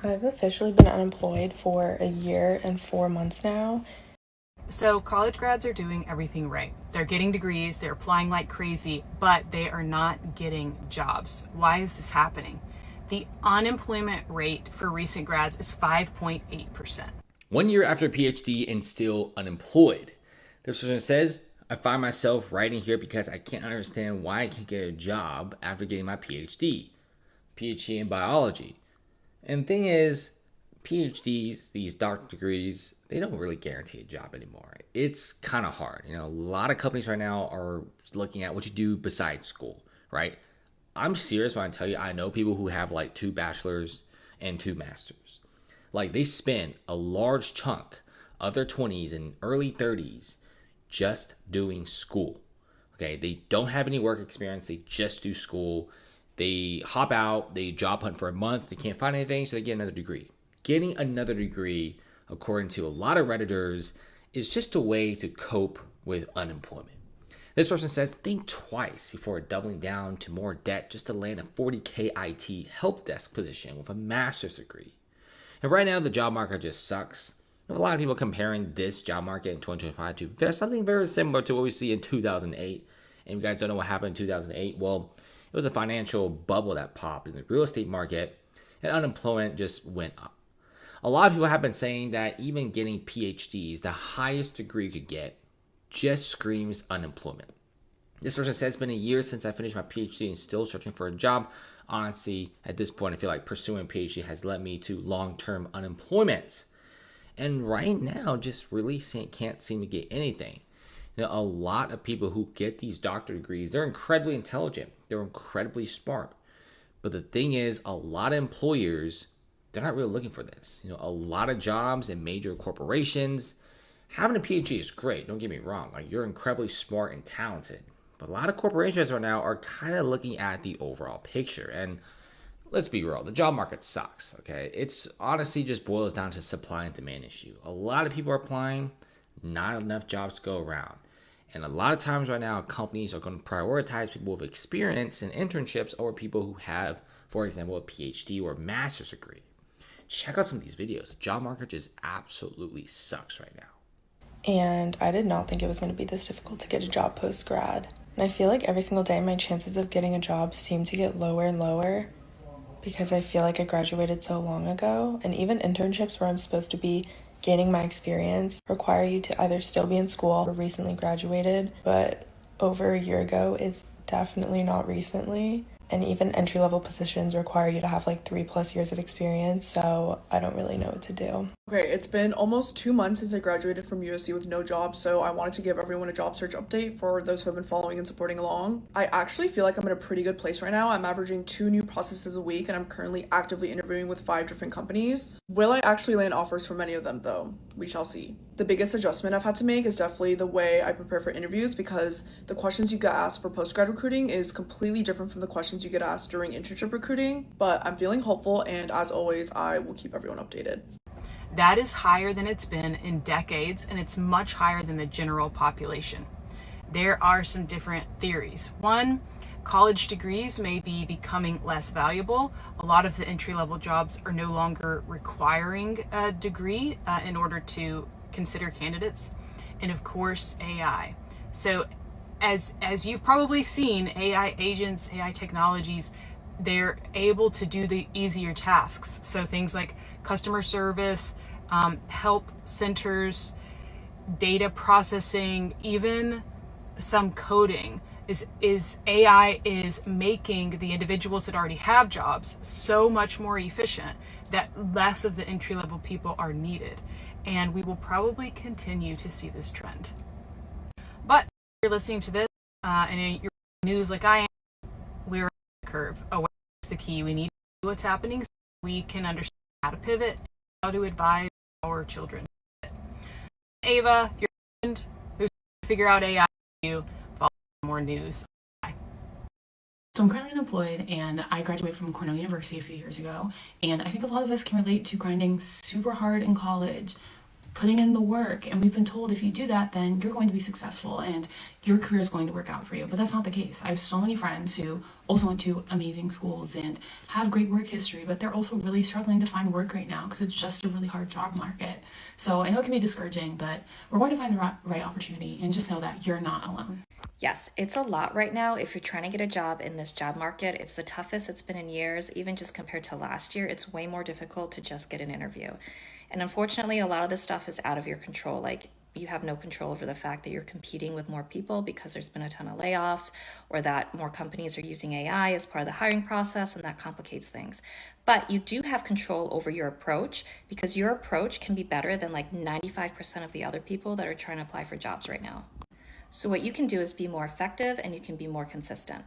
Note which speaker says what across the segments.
Speaker 1: I've officially been unemployed for a year and 4 months now.
Speaker 2: So, college grads are doing everything right. They're getting degrees, they're applying like crazy, but they are not getting jobs. Why is this happening? The unemployment rate for recent grads is 5.8%.
Speaker 3: 1 year after a PhD and still unemployed. This person says, I find myself writing here because I can't understand why I can't get a job after getting my PhD in biology. And the thing is, PhDs, these doctorate degrees, they don't really guarantee a job anymore. It's kind of hard. A lot of companies right now are looking at what you do besides school, right? I'm serious when I tell you I know people who have like 2 bachelors and 2 masters. Like they spend a large chunk of their 20s and early 30s just doing school. Okay, they don't have any work experience, they just do school. They hop out, they job hunt for a month, they can't find anything, so they get another degree. Getting another degree, according to a lot of Redditors, is just a way to cope with unemployment. This person says, think twice before doubling down to more debt just to land a 40K IT help desk position with a master's degree. And right now, the job market just sucks. A lot of people comparing this job market in 2025 to something very similar to what we see in 2008. And if you guys don't know what happened in 2008, well, it was a financial bubble that popped in the real estate market, and unemployment just went up. A lot of people have been saying that even getting PhDs, the highest degree you could get, just screams unemployment. This person says it's been a year since I finished my PhD and still searching for a job. Honestly, at this point, I feel like pursuing a PhD has led me to long-term unemployment. And right now, just really can't seem to get anything. A lot of people who get these doctorate degrees, they're incredibly intelligent. They're incredibly smart. But the thing is, a lot of employers, they're not really looking for this. A lot of jobs in major corporations, having a PhD is great. Don't get me wrong. Like you're incredibly smart and talented. But a lot of corporations right now are kind of looking at the overall picture. And let's be real, the job market sucks, okay? It's honestly just boils down to supply and demand issue. A lot of people are applying, not enough jobs to go around. And a lot of times right now, companies are going to prioritize people with experience and internships over people who have, for example, a PhD or a master's degree. Check out some of these videos. The job market just absolutely sucks right now.
Speaker 1: And I did not think it was going to be this difficult to get a job post-grad. And I feel like every single day my chances of getting a job seem to get lower and lower because I feel like I graduated so long ago. And even internships where I'm supposed to be gaining my experience require you to either still be in school or recently graduated, but over a year ago is definitely not recently. And even entry-level positions require you to have like 3+ years of experience, so I don't really know what to do.
Speaker 4: Okay, it's been almost 2 months since I graduated from USC with no job, so I wanted to give everyone a job search update for those who have been following and supporting along. I actually feel like I'm in a pretty good place right now. I'm averaging 2 new processes a week, and I'm currently actively interviewing with 5 different companies. Will I actually land offers from any of them, though? We shall see. The biggest adjustment I've had to make is definitely the way I prepare for interviews because the questions you get asked for post-grad recruiting is completely different from the questions you get asked during internship recruiting, but I'm feeling hopeful, and as always, I will keep everyone updated.
Speaker 2: That is higher than it's been in decades, and it's much higher than the general population. There are some different theories. One, college degrees may be becoming less valuable. A lot of the entry-level jobs are no longer requiring a degree in order to consider candidates. And of course, AI. So as you've probably seen, AI agents, AI technologies, they're able to do the easier tasks. So things like customer service, help centers, data processing, even some coding is AI is making the individuals that already have jobs so much more efficient that less of the entry-level people are needed. And we will probably continue to see this trend. But if you're listening to this and you're news like I am, we're on the curve. Awareness is the key. We need to know what's happening so we can understand how to pivot, and how to advise our children. Ava, your friend who's trying to figure out AI for you, follow more news. Bye.
Speaker 5: So I'm currently unemployed and I graduated from Cornell University a few years ago. And I think a lot of us can relate to grinding super hard in college, putting in the work, and we've been told if you do that, then you're going to be successful and your career is going to work out for you. But that's not the case. I have so many friends who also went to amazing schools and have great work history, but they're also really struggling to find work right now because it's just a really hard job market. So I know it can be discouraging, but we're going to find the right opportunity, and just know that you're not alone.
Speaker 6: Yes, it's a lot right now. If you're trying to get a job in this job market, it's the toughest it's been in years. Even just compared to last year, it's way more difficult to just get an interview. And unfortunately, a lot of this stuff is out of your control. Like, you have no control over the fact that you're competing with more people because there's been a ton of layoffs, or that more companies are using AI as part of the hiring process, and that complicates things. But you do have control over your approach, because your approach can be better than like 95% of the other people that are trying to apply for jobs right now. So what you can do is be more effective, and you can be more consistent.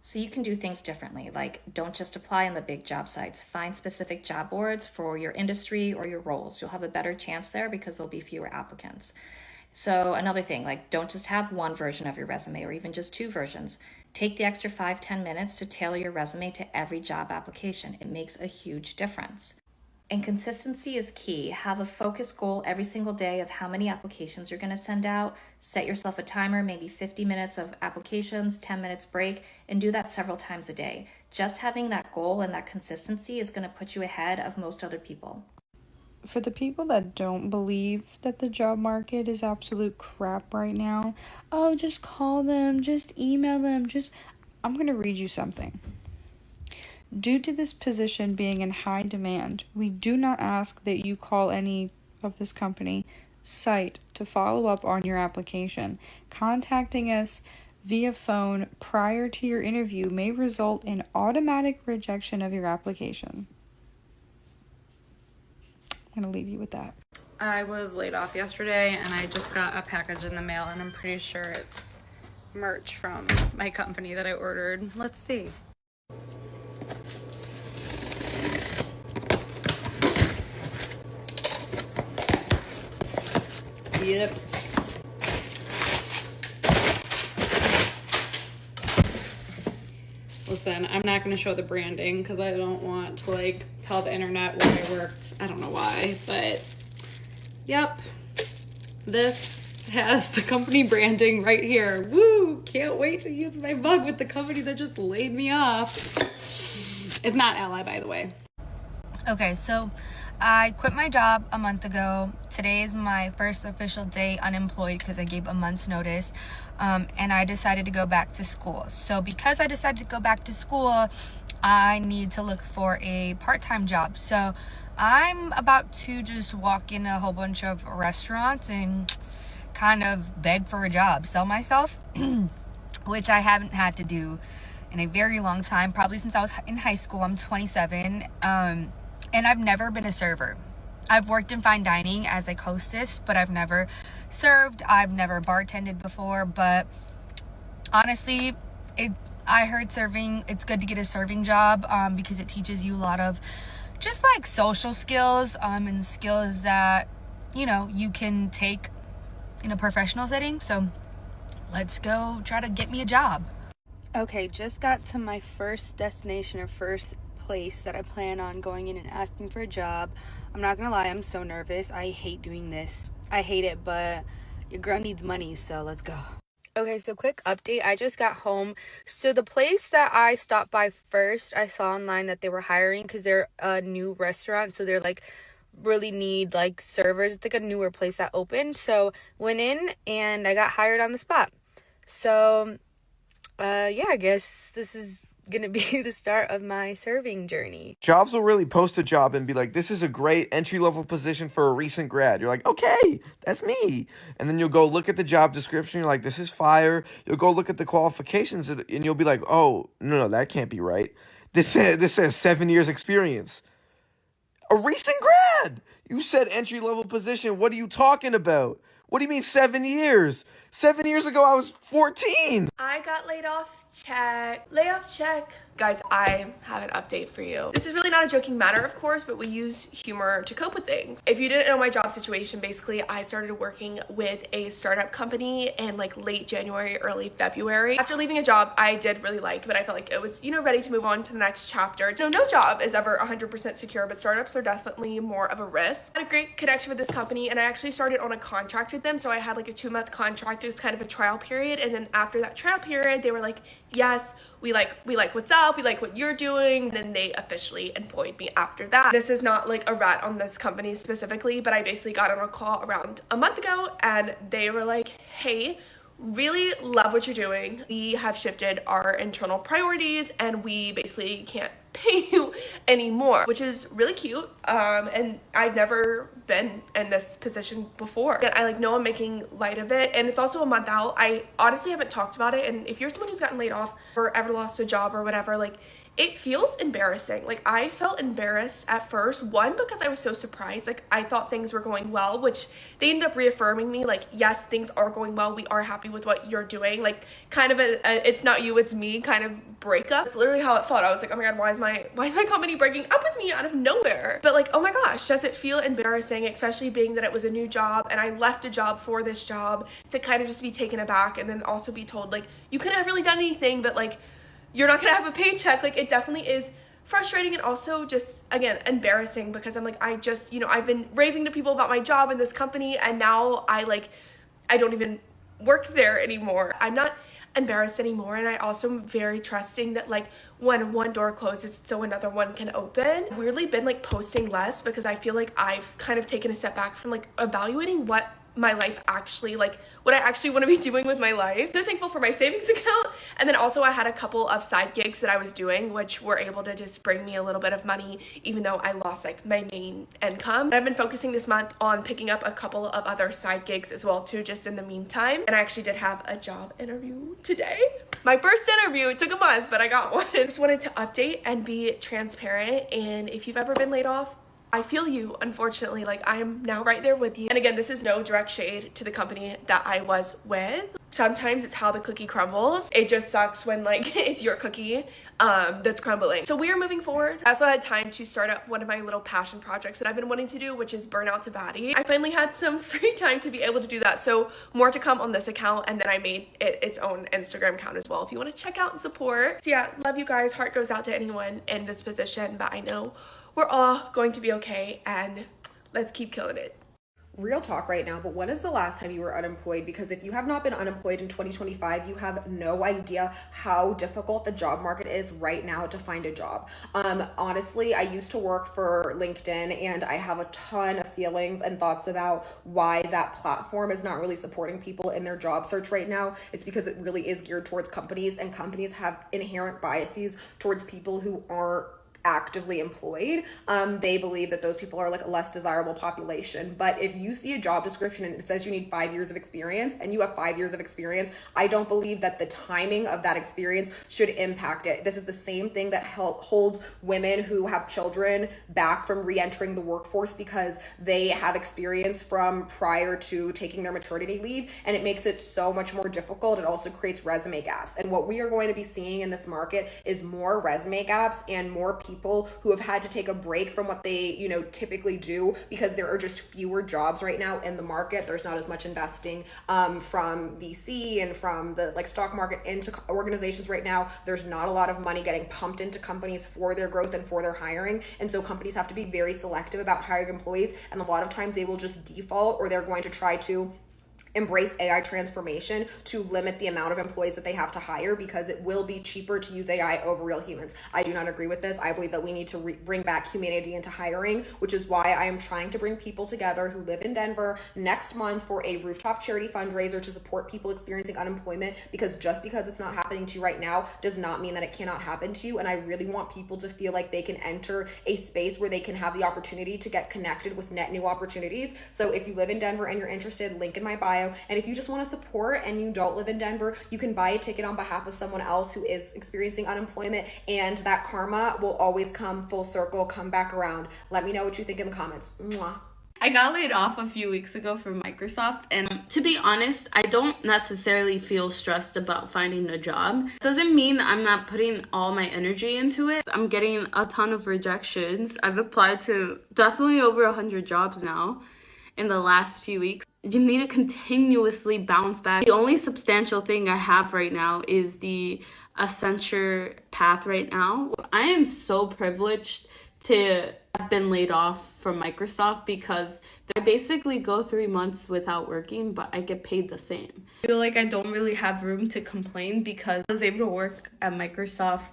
Speaker 6: So you can do things differently, like don't just apply on the big job sites. Find specific job boards for your industry or your roles. You'll have a better chance there because there'll be fewer applicants. So another thing, like don't just have one version of your resume or even just two versions. Take the extra 5-10 minutes to tailor your resume to every job application. It makes a huge difference. And consistency is key. Have a focused goal every single day of how many applications you're going to send out. Set yourself a timer, maybe 50 minutes of applications, 10 minutes break, and do that several times a day. Just having that goal and that consistency is going to put you ahead of most other people.
Speaker 7: For the people that don't believe that the job market is absolute crap right now, oh, just call them, just email them, I'm going to read you something. Due to this position being in high demand, we do not ask that you call any of this company site to follow up on your application. Contacting us via phone prior to your interview may result in automatic rejection of your application. I'm going to leave you with that.
Speaker 8: I was laid off yesterday, and I just got a package in the mail, and I'm pretty sure it's merch from my company that I ordered. Let's see. Yep. Listen, I'm not going to show the branding because I don't want to like tell the internet where I worked. I don't know why, but yep. This has the company branding right here. Woo! Can't wait to use my mug with the company that just laid me off. It's not Ally, by the way.
Speaker 9: Okay, so I quit my job a month ago. Today is my first official day unemployed because I gave a month's notice, and I decided to go back to school. So because I decided to go back to school, I need to look for a part-time job. So I'm about to just walk in a whole bunch of restaurants and kind of beg for a job, sell myself, which I haven't had to do in a very long time, probably since I was in high school. I'm 27. And I've never been a server. I've worked in fine dining as a hostess, but I've never served. I've never bartended before, but honestly, I heard serving, it's good to get a serving job because it teaches you a lot of just like social skills and skills that, you know, you can take in a professional setting. So let's go try to get me a job.
Speaker 10: Okay, just got to my first destination or first place that I plan on going in and asking for a job. I'm not gonna lie, I'm so nervous. I hate doing this. I hate it, but your girl needs money, so let's go.
Speaker 9: Okay, so quick update. I just got home. So the place that I stopped by first, I saw online that they were hiring because they're a new restaurant. So they're like really need like servers. It's like a newer place that opened. So went in and I got hired on the spot. So yeah, I guess this is gonna be the start of my serving journey.
Speaker 11: Jobs will really post a job and be like, this is a great entry-level position for a recent grad. You're like, okay, that's me. And then you'll go look at the job description. You're like, this is fire. You'll go look at the qualifications and you'll be like, oh, no, that can't be right. This says 7 years experience. A recent grad. You said entry-level position. What are you talking about? What do you mean 7 years? 7 years ago, I was 14.
Speaker 12: I got laid off check. Layoff check. Guys, I have an update for you. This is really not a joking matter, of course, but we use humor to cope with things. If you didn't know my job situation, basically I started working with a startup company in like late January, early February. After leaving a job I did really like, but I felt like it was, ready to move on to the next chapter. No job is ever 100% secure, but startups are definitely more of a risk. I had a great connection with this company, and I actually started on a contract with them. So I had like a 2-month contract. It was kind of a trial period, and then after that trial period, they were like, yes, we like what's up, we like what you're doing. And then they officially employed me after that. This is not like a rat on this company specifically, but I basically got on a call around a month ago, and they were like, hey, really love what you're doing. We have shifted our internal priorities and we basically can't pay you anymore, which is really cute. And I've never been in this position before. And I know I'm making light of it, and it's also a month out. I honestly haven't talked about it, and if you're someone who's gotten laid off or ever lost a job or whatever, it feels embarrassing. I felt embarrassed at first, one, because I was so surprised. I thought things were going well, which they ended up reaffirming me, yes, things are going well, we are happy with what you're doing, kind of a it's not you, it's me kind of breakup. It's literally how it felt. I was like, oh my god, why is my company breaking up with me out of nowhere? But oh my gosh, does it feel embarrassing, especially being that it was a new job and I left a job for this job, to kind of just be taken aback and then also be told you couldn't have really done anything, but you're not gonna have a paycheck. It definitely is frustrating, and also just, again, embarrassing, because I'm I just, I've been raving to people about my job in this company, and now I don't even work there anymore. I'm not embarrassed anymore, and I also am very trusting that when one door closes, so another one can open. I've weirdly been posting less, because I feel I've kind of taken a step back from evaluating what my life actually, what I actually want to be doing with my life. So thankful for my savings account, and then also I had a couple of side gigs that I was doing, which were able to just bring me a little bit of money, even though I lost my main income. And I've been focusing this month on picking up a couple of other side gigs as well too, just in the meantime. And I actually did have a job interview today. My first interview. It took a month, but I got one. I just wanted to update and be transparent, and if you've ever been laid off, I feel you, unfortunately. I am now right there with you. And again, this is no direct shade to the company that I was with. Sometimes it's how the cookie crumbles. It just sucks when it's your cookie that's crumbling. So we are moving forward. I also had time to start up one of my little passion projects that I've been wanting to do, which is Burnout to Baddie. I finally had some free time to be able to do that. So more to come on this account, and then I made it its own Instagram account as well if you want to check out and support. So yeah, love you guys. Heart goes out to anyone in this position, but I know we're all going to be okay, and let's keep killing it.
Speaker 13: Real talk right now, but when is the last time you were unemployed? Because if you have not been unemployed in 2025, you have no idea how difficult the job market is right now to find a job. Honestly, I used to work for LinkedIn, and I have a ton of feelings and thoughts about why that platform is not really supporting people in their job search right now. It's because it really is geared towards companies, and companies have inherent biases towards people who aren't actively employed. They believe that those people are a less desirable population. But if you see a job description and it says you need 5 years of experience, and you have 5 years of experience, I don't believe that the timing of that experience should impact it. This is the same thing that holds women who have children back from re-entering the workforce, because they have experience from prior to taking their maternity leave, and it makes it so much more difficult. It also creates resume gaps. And what we are going to be seeing in this market is more resume gaps and more people who have had to take a break from what they, typically do, because there are just fewer jobs right now in the market. There's not as much investing from VC and from the stock market into organizations right now. There's not a lot of money getting pumped into companies for their growth and for their hiring. And so companies have to be very selective about hiring employees. And a lot of times they will just default, or they're going to try to embrace AI transformation to limit the amount of employees that they have to hire, because it will be cheaper to use AI over real humans. I do not agree with this. I believe that we need to bring back humanity into hiring, which is why I am trying to bring people together who live in Denver next month for a rooftop charity fundraiser to support people experiencing unemployment, because just because it's not happening to you right now does not mean that it cannot happen to you. And I really want people to feel like they can enter a space where they can have the opportunity to get connected with net new opportunities. So if you live in Denver and you're interested, link in my bio. And if you just want to support and you don't live in Denver, you can buy a ticket on behalf of someone else who is experiencing unemployment, and that karma will always come full circle, come back around. Let me know what you think in the comments. Mwah.
Speaker 14: I got laid off a few weeks ago from Microsoft, and to be honest, I don't necessarily feel stressed about finding a job. Doesn't mean I'm not putting all my energy into it. I'm getting a ton of rejections. I've applied to definitely over 100 jobs now in the last few weeks. You need to continuously bounce back. The only substantial thing I have right now is the Accenture path right now. I am so privileged to have been laid off from Microsoft because I basically go 3 months without working, but I get paid the same. I feel like I don't really have room to complain because I was able to work at Microsoft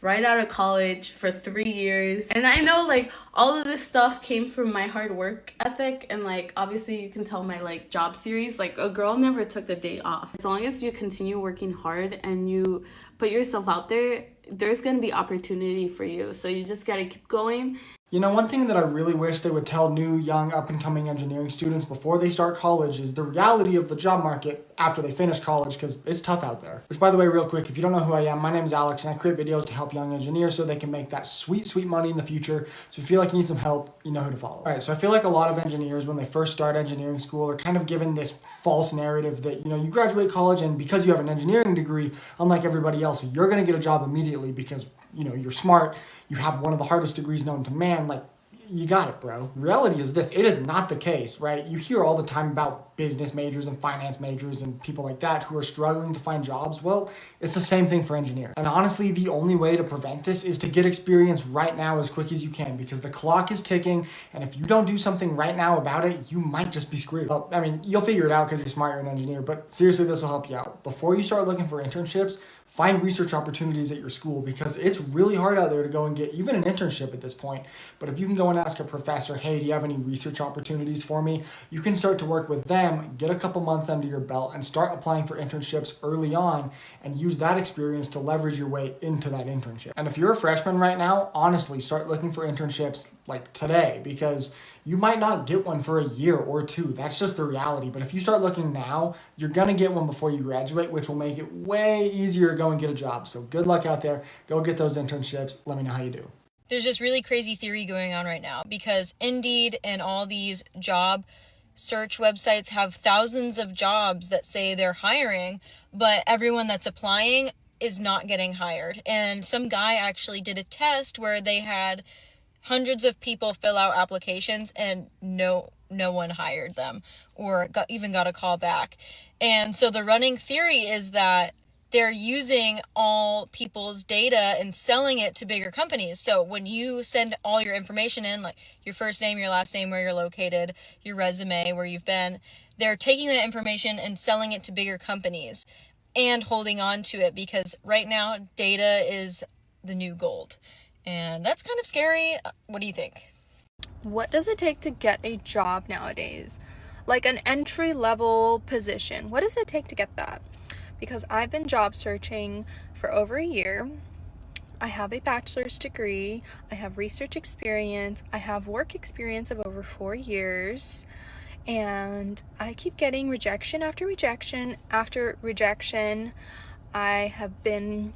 Speaker 14: right out of college for 3 years. And I know like all of this stuff came from my hard work ethic, and like obviously you can tell my like job series, like a girl never took a day off. As long as you continue working hard and you put yourself out there, there's going to be opportunity for you. So you just got to keep going.
Speaker 15: You know, one thing that I really wish they would tell new, young, up-and-coming engineering students before they start college is the reality of the job market after they finish college, because it's tough out there. Which, by the way, real quick, if you don't know who I am, my name is Alex, and I create videos to help young engineers so they can make that sweet, sweet money in the future. So if you feel like you need some help, you know who to follow. All right, so I feel like a lot of engineers, when they first start engineering school, are kind of given this false narrative that, you know, you graduate college, and because you have an engineering degree, unlike everybody else, you're going to get a job immediately because, you know, you're smart, you have one of the hardest degrees known to man, like, you got it, bro. Reality is this, it is not the case, right? You hear all the time about business majors and finance majors and people like that who are struggling to find jobs. Well, it's the same thing for engineers. And honestly, the only way to prevent this is to get experience right now as quick as you can, because the clock is ticking, and if you don't do something right now about it, you might just be screwed. Well, I mean, you'll figure it out because you're smart, you're an engineer, but seriously, this will help you out. Before you start looking for internships, find research opportunities at your school, because it's really hard out there to go and get even an internship at this point. But if you can go and ask a professor, hey, do you have any research opportunities for me? You can start to work with them, get a couple months under your belt, and start applying for internships early on, and use that experience to leverage your way into that internship. And if you're a freshman right now, honestly, start looking for internships like today, because you might not get one for a year or two. That's just the reality. But if you start looking now, you're gonna get one before you graduate, which will make it way easier to go and get a job. So good luck out there. Go get those internships. Let me know how you do.
Speaker 16: There's this really crazy theory going on right now because Indeed and all these job search websites have thousands of jobs that say they're hiring, but everyone that's applying is not getting hired. And some guy actually did a test where they had hundreds of people fill out applications and no one hired them or got a call back. And so the running theory is that they're using all people's data and selling it to bigger companies. So when you send all your information in, like your first name, your last name, where you're located, your resume, where you've been, they're taking that information and selling it to bigger companies and holding on to it, because right now data is the new gold. And that's kind of scary. What do you think?
Speaker 9: What does it take to get a job nowadays? Like an entry-level position. What does it take to get that? Because I've been job searching for over a year. I have a bachelor's degree. I have research experience. I have work experience of over 4 years. And I keep getting rejection after rejection after rejection. I have been,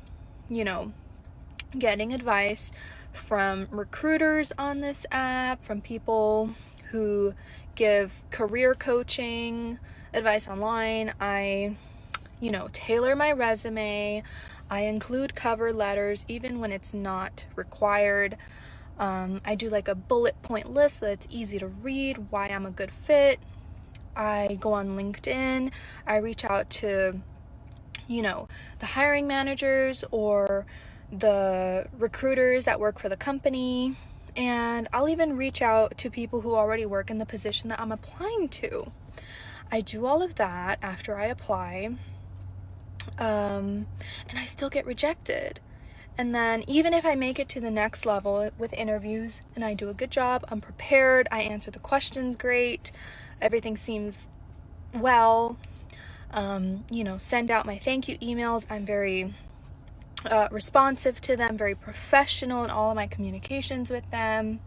Speaker 9: getting advice from recruiters on this app, from people who give career coaching advice online. I, tailor my resume. I include cover letters even when it's not required. I do like a bullet point list so that it's easy to read why I'm a good fit. I go on LinkedIn. I reach out to, the hiring managers or the recruiters that work for the company, and I'll even reach out to people who already work in the position that I'm applying to. I do all of that after I apply, and I still get rejected. And then even if I make it to the next level with interviews and I do a good job, I'm prepared, I answer the questions great, everything seems well, send out my thank you emails, I'm very responsive to them, very professional in all of my communications with them.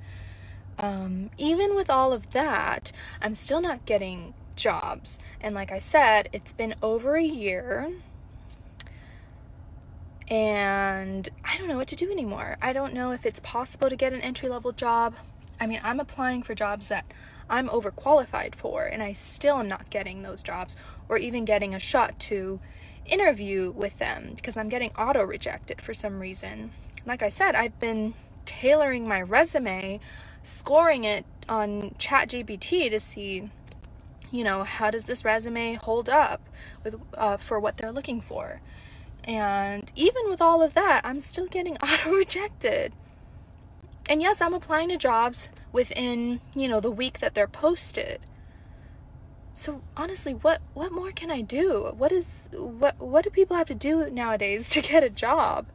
Speaker 9: Even with all of that, I'm still not getting jobs. And like I said, it's been over a year and I don't know what to do anymore. I don't know if it's possible to get an entry-level job. I mean, I'm applying for jobs that
Speaker 17: I'm overqualified for, and I still am not getting those jobs or even getting a shot to interview with them because I'm getting auto rejected for some reason. Like I said, I've been tailoring my resume, scoring it on ChatGPT to see, you know, how does this resume hold up with for what they're looking for. And even with all of that, I'm still getting auto rejected. And yes, I'm applying to jobs within, you know, the week that they're posted. So honestly, what more can I do? What do people have to do nowadays to get a job?